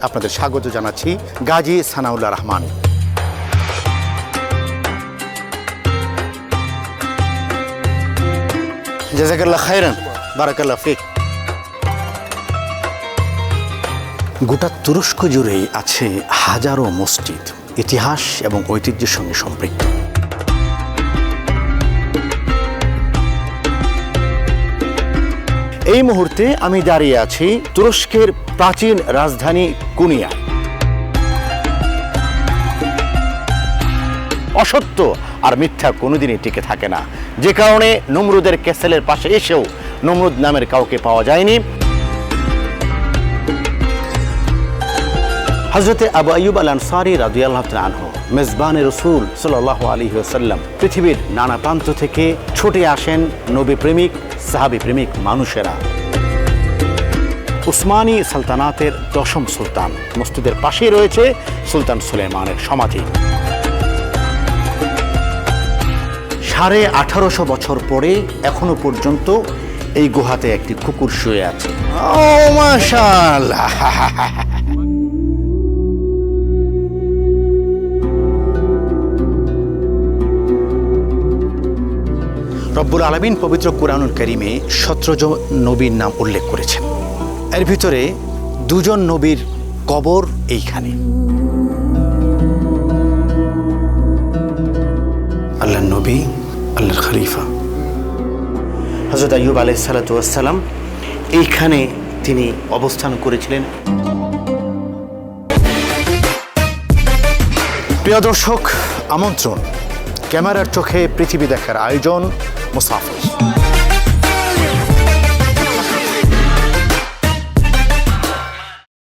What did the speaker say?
আপনাদের স্বাগত জানাচ্ছি গাজী সানাউল্লাহ রহমান। জাযাকাল্লাহ খায়রান, বারাকাল্লাহ ফিক। গোটা তুরস্ক জুড়েই আছে হাজারো মসজিদ, ইতিহাস এবং ঐতিহ্যের সঙ্গে সম্পৃক্ত। এই মুহূর্তে আমি দাঁড়িয়ে আছি তুরস্কের প্রাচীন রাজধানী কুনিয়া। অসত্য আর মিথ্যা কোনোদিনই টিকে থাকে না, যে কারণে নমরুদের ক্যাসেলের পাশে এসেও নমরুদ নামের কাউকে পাওয়া যায়নি। হযরতে আবু আইয়ুব আল আনসারী রাদিয়াল্লাহু তাআলা আনহু, মেজবানে রাসূল সাল্লাল্লাহু আলাইহি ওয়াসাল্লাম, পৃথিবীর নানা প্রান্ত থেকে ছুটে আসেন নবী প্রেমিক, সাহাবী প্রেমিক মানুষেরা। উসমানী সালতানাতের 10ম সুলতান, মসজিদের পাশেই রয়েছে সুলতান সুলেমানের সমাধি। 1850 বছর পরে এখনো পর্যন্ত এই গুহাতে একটি কুকুর শুয়ে আছে। ও মাশাআল্লাহ! রব্বুল আলামিন পবিত্র কুরআনুল কারীমে 17 জন নবীর নাম উল্লেখ করেছেন। এর ভিতরে 2 জন নবীর কবর এইখানে। আল্লাহর নবী, আল্লাহর খলিফা হযরত আইয়ুব আলাইহিস সালাতু ওয়াস সালাম এইখানে তিনি অবস্থান করেছিলেন। প্রিয় দর্শক, আমন্ত্রণ ক্যামেরার চোখে পৃথিবী দেখার আয়োজন মুসাফির।